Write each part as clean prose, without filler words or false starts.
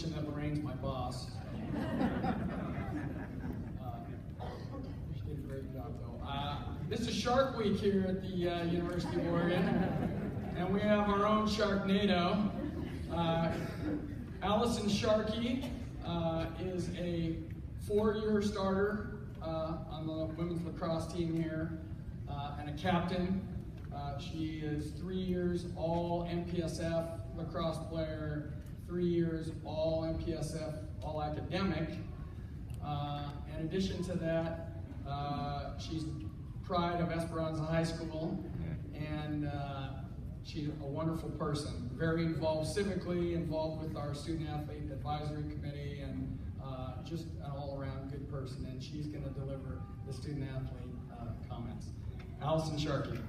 mention that Lorraine's my boss. She did a great job, though. This is Shark Week here at the University of Oregon, and we have our own Sharknado. Alison Sharkey is a 4-year starter on the women's lacrosse team here, and a captain. She is 3 years all MPSF lacrosse player, 3 years all MPSF all academic. In addition to that, she's pride of Esperanza High School, and she's a wonderful person, very involved civically, involved with our student athlete advisory committee, and just an all-around good person. And she's going to deliver the student athlete comments. Alison Sharkey.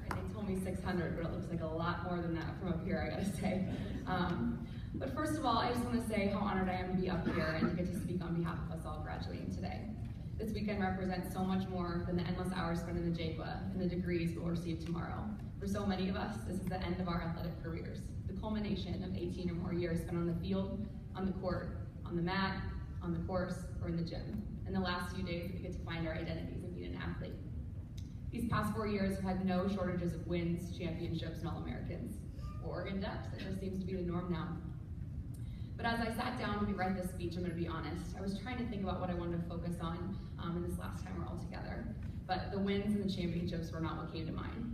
They told me 600, but it looks like a lot more than that from up here, I gotta say. But first of all, I just want to say how honored I am to be up here and to get to speak on behalf of us all graduating today. This weekend represents so much more than the endless hours spent in the JQA and the degrees we'll receive tomorrow. For so many of us, this is the end of our athletic careers, the culmination of 18 or more years spent on the field, on the court, on the mat, on the course, or in the gym, and the last few days that we get to find our identities and being an athlete. These past 4 years have had no shortages of wins, championships, and All-Americans. Oregon Ducks, that just seems to be the norm now. But as I sat down to write this speech, I'm going to be honest, I was trying to think about what I wanted to focus on in this last time we're all together. But the wins and the championships were not what came to mind.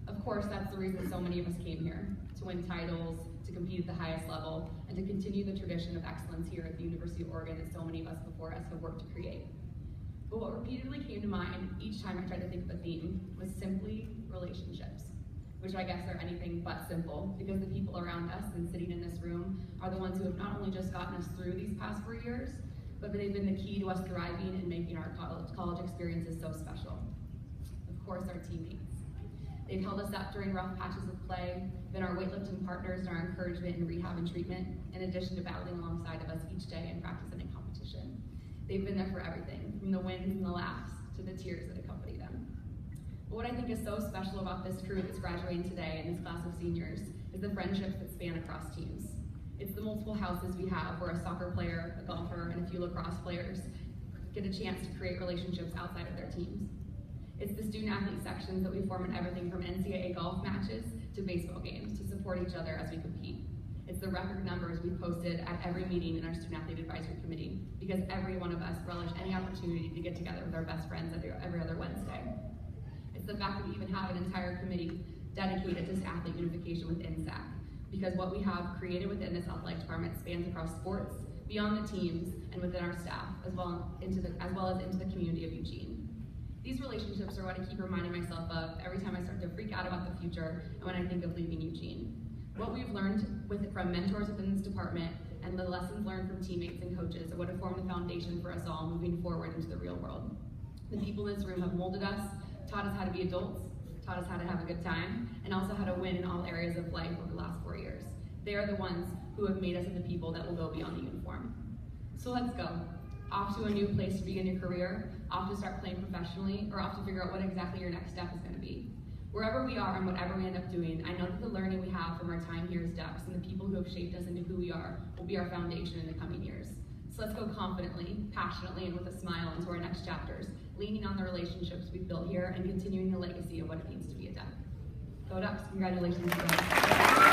Of course, that's the reason so many of us came here, to win titles, to compete at the highest level, and to continue the tradition of excellence here at the University of Oregon that so many of us before us have worked to create. But what repeatedly came to mind each time I tried to think of a theme was simply relationships, which I guess are anything but simple, because the people around us and sitting in this room are the ones who have not only just gotten us through these past 4 years, but they've been the key to us thriving and making our college experiences so special. Of course, our teammates. They've held us up during rough patches of play, been our weightlifting partners in our encouragement in rehab and treatment, in addition to battling alongside of us each day in practice and in competition. They've been there for everything, from the wins and the laughs to the tears that accompany them. But what I think is so special about this crew that's graduating today and this class of seniors is the friendships that span across teams. It's the multiple houses we have where a soccer player, a golfer, and a few lacrosse players get a chance to create relationships outside of their teams. It's the student athlete sections that we form in everything from NCAA golf matches to baseball games to support each other as we compete. It's the record numbers we've posted at every meeting in our student athlete advisory committee, because every one of us relish any opportunity to get together with our best friends every other Wednesday. It's the fact that we even have an entire committee dedicated to athlete unification within SAC, because what we have created within this athletic department spans across sports, beyond the teams, and within our staff, as well as into the community of Eugene. These relationships are what I keep reminding myself of every time I start to freak out about the future and when I think of leaving Eugene. What we've learned from mentors within this department and the lessons learned from teammates and coaches are what have formed the foundation for us all moving forward into the real world. The people in this room have molded us, taught us how to be adults, taught us how to have a good time, and also how to win in all areas of life over the last 4 years. They are the ones who have made us into people that will go beyond the uniform. So let's go. Off to a new place to begin your career, off to start playing professionally, or off to figure out what exactly your next step is going to be. Wherever we are and whatever we end up doing, I know that the learning we have from our time here as Ducks and the people who have shaped us into who we are will be our foundation in the coming years. So let's go confidently, passionately, and with a smile into our next chapters, leaning on the relationships we've built here and continuing the legacy of what it means to be a Duck. Go Ducks, congratulations again.